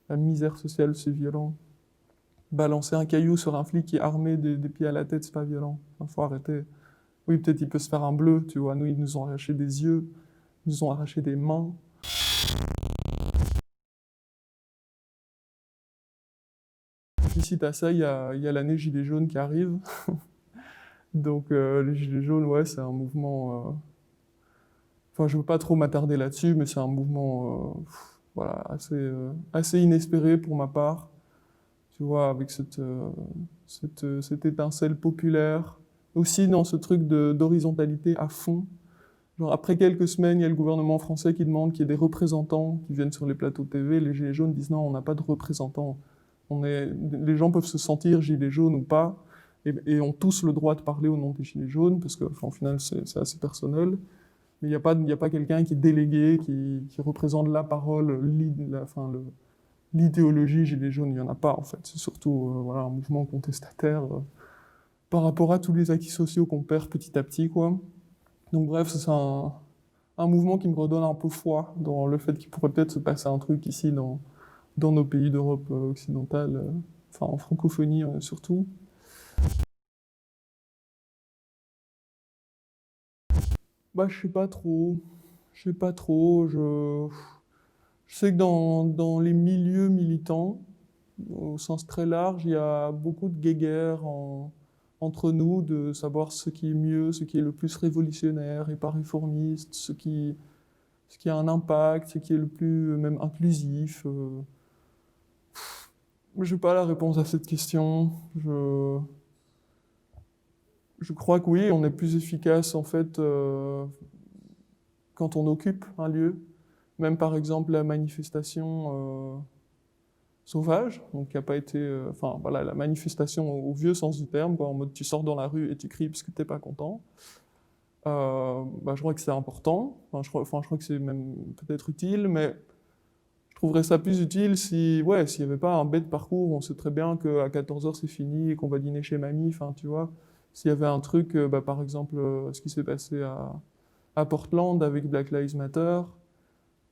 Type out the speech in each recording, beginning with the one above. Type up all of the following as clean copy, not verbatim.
La misère sociale, c'est violent. Balancer un caillou sur un flic qui est armé des pieds à la tête, c'est pas violent. Enfin, faut arrêter. Oui, peut-être il peut se faire un bleu, tu vois. Nous, ils nous ont arraché des yeux, ils nous ont arraché des mains. Puis si t'as ça, il y a l'année Gilets jaunes qui arrive. Donc les Gilets jaunes, ouais, c'est un mouvement... Enfin, je veux pas trop m'attarder là-dessus, mais c'est un mouvement voilà, assez inespéré pour ma part. Tu vois, avec cette étincelle populaire. Aussi dans ce truc d'horizontalité à fond. Genre, après quelques semaines, il y a le gouvernement français qui demande qu'il y ait des représentants qui viennent sur les plateaux de TV. Les Gilets jaunes disent non, on n'a pas de représentants. Les gens peuvent se sentir Gilets jaunes ou pas, et ont tous le droit de parler au nom des Gilets jaunes, parce que, enfin, au final, c'est assez personnel. Mais il y a pas quelqu'un qui est délégué, qui représente la parole, l'idéologie Gilets jaunes. Il n'y en a pas, en fait. C'est surtout voilà, un mouvement contestataire par rapport à tous les acquis sociaux qu'on perd petit à petit, quoi. Donc bref, c'est un mouvement qui me redonne un peu foi dans le fait qu'il pourrait peut-être se passer un truc ici dans nos pays d'Europe occidentale, enfin en francophonie surtout. Bah je sais pas trop, je sais pas trop, je sais que dans les milieux militants, au sens très large, il y a beaucoup de guéguerre entre nous, de savoir ce qui est mieux, ce qui est le plus révolutionnaire et pas réformiste, ce qui a un impact, ce qui est le plus même inclusif. Je n'ai pas la réponse à cette question. Je crois que oui, on est plus efficace en fait quand on occupe un lieu. Même par exemple la manifestation sauvage, donc qui n'a pas été, enfin voilà, la manifestation au vieux sens du terme, quoi, en mode tu sors dans la rue et tu cries parce que t'es pas content. Bah, je crois que c'est important. Enfin, je crois que c'est même peut-être utile, mais je trouverais ça plus utile si, ouais, s'il n'y avait pas un bête parcours, on sait très bien qu'à 14h c'est fini et qu'on va dîner chez mamie, enfin, tu vois. S'il y avait un truc, bah, par exemple, ce qui s'est passé à Portland avec Black Lives Matter,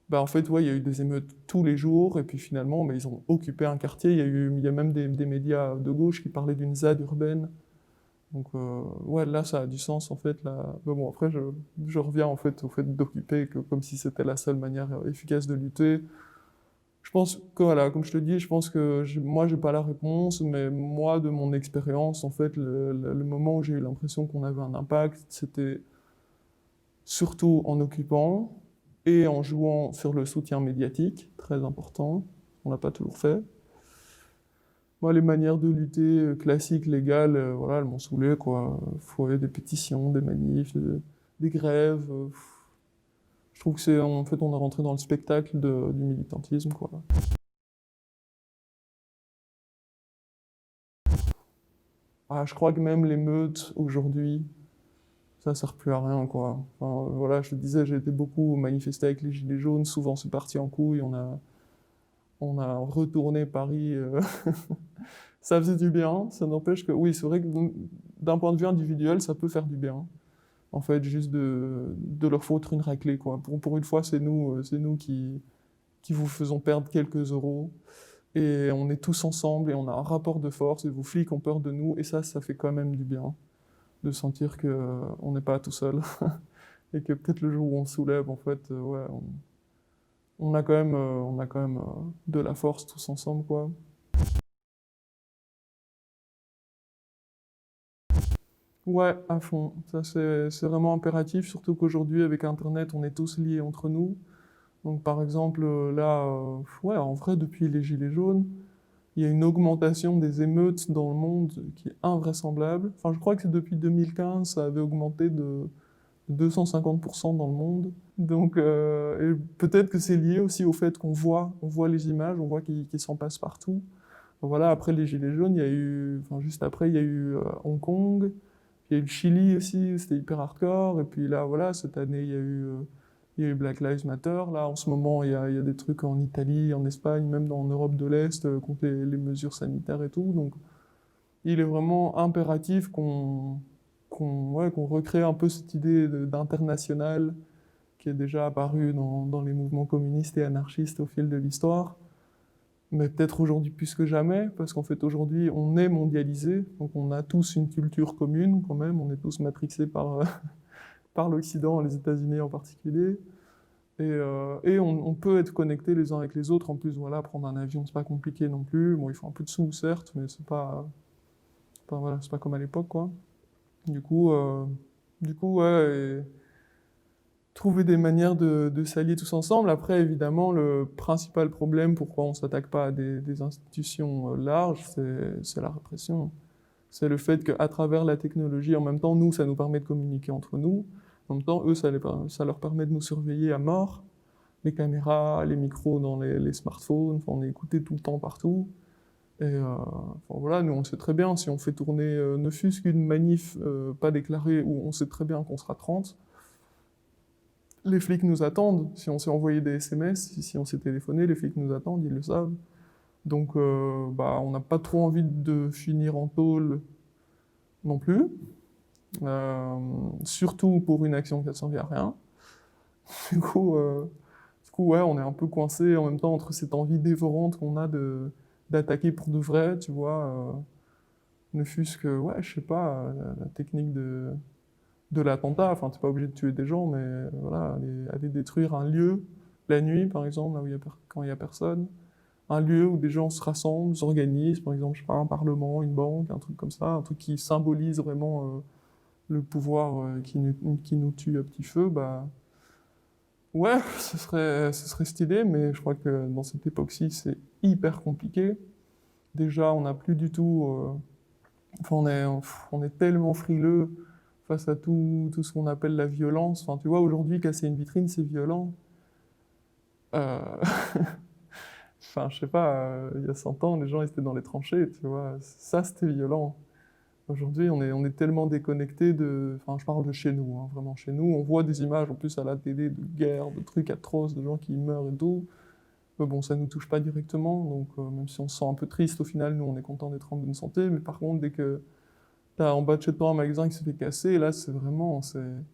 bah, en fait, ouais, il y a eu des émeutes tous les jours, et puis finalement, bah, ils ont occupé un quartier. Il y a même des médias de gauche qui parlaient d'une ZAD urbaine. Donc, ouais, là, ça a du sens, en fait. Là. Mais bon, après, je reviens, en fait, au fait d'occuper comme si c'était la seule manière efficace de lutter. Je pense que, voilà, comme je te dis, je pense que moi, j'ai pas la réponse, mais moi, de mon expérience, en fait, le moment où j'ai eu l'impression qu'on avait un impact, c'était surtout en occupant et en jouant sur le soutien médiatique, très important. On l'a pas toujours fait. Moi, les manières de lutter classiques, légales, voilà, elles m'ont saoulé, quoi. Faut des pétitions, des manifs, des grèves. Je trouve que en fait, on est rentré dans le spectacle du militantisme, quoi. Ah, je crois que même les meutes aujourd'hui, ça sert plus à rien, quoi. Enfin, voilà, je te disais, j'ai été beaucoup manifester avec les Gilets jaunes. Souvent, c'est parti en couille. On a retourné Paris. Ça faisait du bien. Ça n'empêche que, oui, c'est vrai que d'un point de vue individuel, ça peut faire du bien. En fait, juste de leur foutre une raclée, quoi. Pour une fois, c'est nous qui vous faisons perdre quelques euros. Et on est tous ensemble et on a un rapport de force et vos flics ont peur de nous. Et ça fait quand même du bien de sentir que on n'est pas tout seul. Et que peut-être le jour où on se soulève, en fait, ouais, on a quand même de la force tous ensemble, quoi. Ouais, à fond. Ça, c'est vraiment impératif, surtout qu'aujourd'hui, avec Internet, on est tous liés entre nous. Donc, par exemple, là, ouais, en vrai, depuis les Gilets jaunes, il y a une augmentation des émeutes dans le monde qui est invraisemblable. Enfin, je crois que c'est depuis 2015, ça avait augmenté de 250% dans le monde. Donc, et peut-être que c'est lié aussi au fait on voit les images, on voit qu'ils s'en passent partout. Voilà, après les Gilets jaunes, il y a eu, enfin, juste après, il y a eu Hong Kong, il y a eu le Chili aussi, c'était hyper hardcore. Et puis là, voilà, cette année, il y a eu Black Lives Matter. Là, en ce moment, il y a des trucs en Italie, en Espagne, même en Europe de l'Est, contre les mesures sanitaires et tout. Donc, il est vraiment impératif ouais, qu'on recrée un peu cette idée d'international qui est déjà apparue dans les mouvements communistes et anarchistes au fil de l'histoire. Mais peut-être aujourd'hui plus que jamais, parce qu'en fait aujourd'hui on est mondialisé, donc on a tous une culture commune quand même, on est tous matrixés par, par l'Occident, les États-Unis en particulier. Et on peut être connectés les uns avec les autres. En plus, voilà, prendre un avion, c'est pas compliqué non plus. Bon, il faut un peu de sous, certes, mais voilà, c'est pas comme à l'époque, quoi. Du coup, euh, du coup, ouais, et trouver des manières de s'allier tous ensemble. Après, évidemment, le principal problème, pourquoi on s'attaque pas à des institutions larges, c'est la répression. C'est le fait qu'à travers la technologie, en même temps, nous, ça nous permet de communiquer entre nous. En même temps, eux, ça leur permet de nous surveiller à mort. Les caméras, les micros dans les smartphones, enfin, on est écouté tout le temps partout. Enfin, voilà, nous on sait très bien, si on fait tourner ne fût-ce qu'une manif pas déclarée où on sait très bien qu'on sera 30, les flics nous attendent. Si on s'est envoyé des SMS, si on s'est téléphoné, les flics nous attendent, ils le savent. Donc bah, on n'a pas trop envie de finir en tôle non plus. Euh, Surtout pour une action qui ne servi à rien. Du coup, euh, Du coup, ouais, on est un peu coincé en même temps entre cette envie dévorante qu'on a d'attaquer pour de vrai, tu vois. Ne fût-ce que, ouais, je sais pas, la technique de l'attentat. Enfin, t'es pas obligé de tuer des gens, mais voilà, aller détruire un lieu, la nuit, par exemple, là où quand il y a personne. Un lieu où des gens se rassemblent, s'organisent, par exemple, je sais pas, un parlement, une banque, un truc comme ça, un truc qui symbolise vraiment le pouvoir qui nous tue à petit feu, bah. Ouais, ce serait stylé, mais je crois que dans cette époque-ci, c'est hyper compliqué. Déjà, on n'a plus du tout. Enfin, on est tellement frileux face à tout ce qu'on appelle la violence. Enfin, tu vois, aujourd'hui, casser une vitrine, c'est violent. Euh, Enfin, je sais pas, il y a 100 ans, les gens ils étaient dans les tranchées, tu vois. Ça, c'était violent. Aujourd'hui, on est tellement déconnectés de. Enfin, je parle de chez nous, hein, vraiment chez nous. On voit des images en plus à la télé de guerres, de trucs atroces, de gens qui meurent et tout. Mais bon, ça ne nous touche pas directement, donc même si on se sent un peu triste, au final, nous, on est content d'être en bonne santé. Mais par contre, dès que t'as en bas de chez toi un magasin qui s'est fait casser, là, c'est vraiment,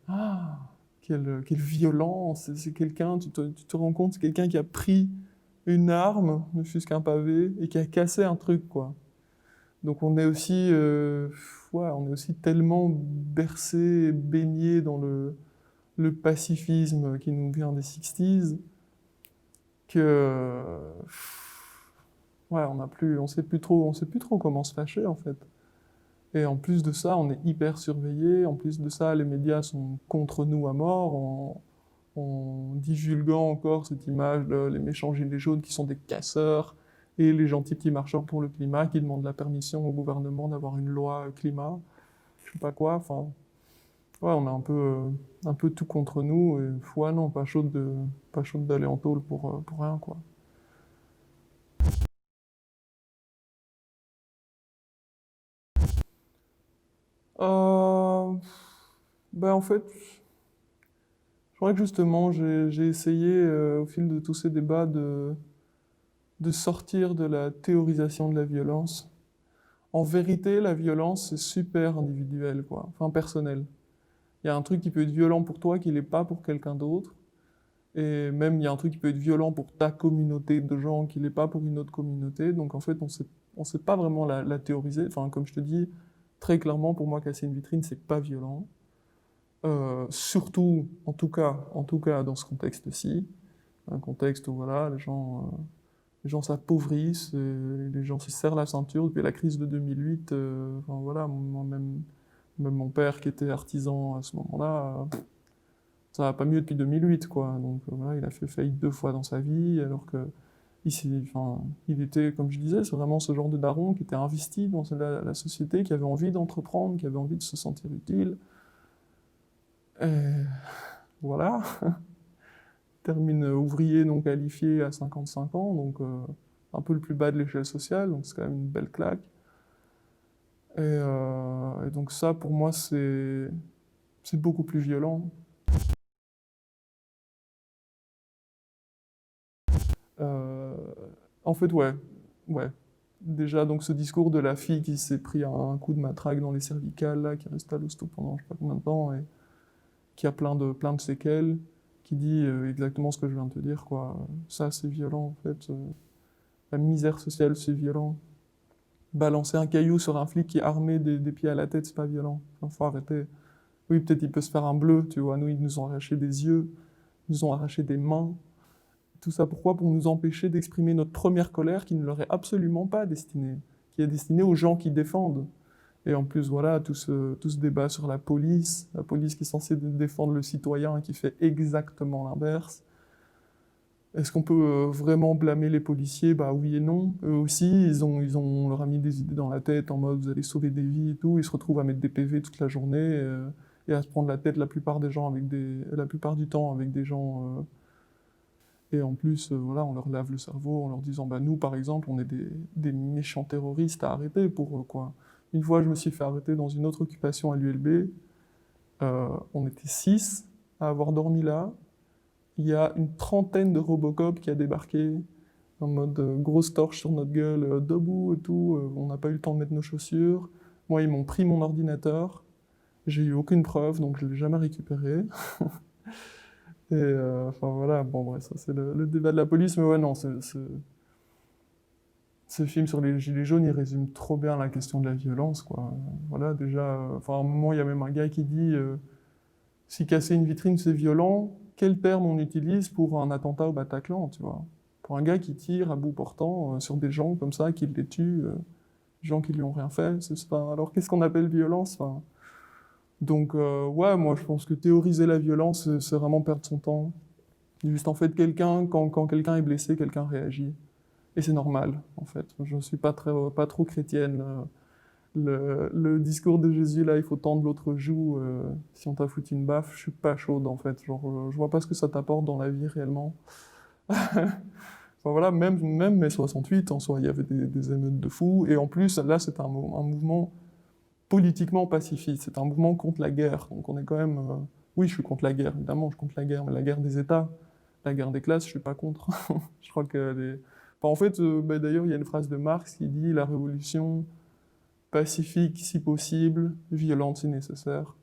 ah, quelle violence! C'est quelqu'un, tu te rends compte, c'est quelqu'un qui a pris une arme, ne fût-ce qu'un pavé, et qui a cassé un truc, quoi. Donc on est aussi, ouais, on est aussi tellement bercé, baigné dans le pacifisme qui nous vient des 60s que ouais, on sait plus trop comment se fâcher en fait. Et en plus de ça, on est hyper surveillé. En plus de ça, les médias sont contre nous à mort en divulguant encore cette image de les méchants gilets jaunes qui sont des casseurs et les gentils petits marcheurs pour le climat qui demandent la permission au gouvernement d'avoir une loi climat, je sais pas quoi. Enfin, ouais, on a un peu tout contre nous. Et ouais, non, pas chaud d'aller en tôle pour rien, quoi. Euh, Ben en fait, je crois que justement, j'ai essayé au fil de tous ces débats de sortir de la théorisation de la violence. En vérité, la violence, c'est super individuel, quoi. Enfin, personnel. Il y a un truc qui peut être violent pour toi qui l'est pas pour quelqu'un d'autre. Et même, il y a un truc qui peut être violent pour ta communauté de gens qui l'est pas pour une autre communauté. Donc, en fait, on sait pas vraiment la théoriser. Enfin, comme je te dis, très clairement, pour moi, casser une vitrine, c'est pas violent. Surtout, en tout cas, dans ce contexte-ci. Un contexte où, voilà, les gens s'appauvrissent, les gens se serrent la ceinture. Depuis la crise de 2008, enfin, voilà, moi-même, même mon père qui était artisan à ce moment-là, ça va pas mieux depuis 2008, quoi. Donc voilà, il a fait faillite 2 fois dans sa vie, alors que enfin, il était, comme je disais, c'est vraiment ce genre de daron qui était investi dans la société, qui avait envie d'entreprendre, qui avait envie de se sentir utile. Et voilà, termine ouvrier non qualifié à 55 ans, donc un peu le plus bas de l'échelle sociale, donc c'est quand même une belle claque. Et donc ça, pour moi, c'est beaucoup plus violent. Euh, En fait, ouais, ouais. Déjà, donc ce discours de la fille qui s'est pris un coup de matraque dans les cervicales, là, qui reste à l'hosto pendant je sais pas combien de temps, et qui a plein de séquelles, qui dit exactement ce que je viens de te dire, quoi. Ça, c'est violent, en fait. La misère sociale, c'est violent. Balancer un caillou sur un flic qui est armé des pieds à la tête, c'est pas violent. Enfin, faut arrêter. Oui, peut-être il peut se faire un bleu, tu vois. Nous, ils nous ont arraché des yeux, ils nous ont arraché des mains. Tout ça pourquoi? Pour nous empêcher d'exprimer notre première colère qui ne leur est absolument pas destinée, qui est destinée aux gens qui défendent. Et en plus, voilà, tout ce débat sur la police qui est censée défendre le citoyen et qui fait exactement l'inverse. Est-ce qu'on peut vraiment blâmer les policiers? Bah oui et non. Eux aussi, on leur a mis des idées dans la tête en mode vous allez sauver des vies et tout. Ils se retrouvent à mettre des PV toute la journée et à se prendre la tête la plupart du temps avec des gens. Et en plus, voilà, on leur lave le cerveau en leur disant bah nous, par exemple, on est des méchants terroristes à arrêter pour eux, quoi. Une fois, je me suis fait arrêter dans une autre occupation à l'ULB. On était 6 à avoir dormi là. Il y a une trentaine de Robocop qui a débarqué en mode grosse torche sur notre gueule, debout et tout. On n'a pas eu le temps de mettre nos chaussures. Moi, ils m'ont pris mon ordinateur. J'ai eu aucune preuve, donc je ne l'ai jamais récupéré. Et enfin voilà, bon bref, ça c'est le débat de la police, mais ouais, non, ce film sur les Gilets jaunes, il résume trop bien la question de la violence, quoi. Voilà, déjà, enfin à un moment, il y a même un gars qui dit si casser une vitrine c'est violent, quel terme on utilise pour un attentat au Bataclan, tu vois? Pour un gars qui tire à bout portant sur des gens comme ça, qui les tue, des gens qui lui ont rien fait, c'est pas... Alors qu'est-ce qu'on appelle violence? Enfin, donc ouais, moi je pense que théoriser la violence, c'est vraiment perdre son temps. Juste en fait, quand quelqu'un est blessé, quelqu'un réagit. Et c'est normal, en fait. Je ne suis pas trop chrétienne. Le discours de Jésus, là, il faut tendre l'autre joue. Si on t'a foutu une baffe, je suis pas chaude, en fait. Genre, je vois pas ce que ça t'apporte dans la vie, réellement. Enfin, voilà, même mai 68, en soi, il y avait des émeutes de fous. Et en plus, là, c'est un mouvement politiquement pacifiste. C'est un mouvement contre la guerre. Donc on est quand même... Oui, je suis contre la guerre, évidemment, je suis contre la guerre. Mais la guerre des États, la guerre des classes, je suis pas contre. Je crois que enfin, en fait, bah, d'ailleurs, il y a une phrase de Marx qui dit « La révolution pacifique si possible, violente si nécessaire ».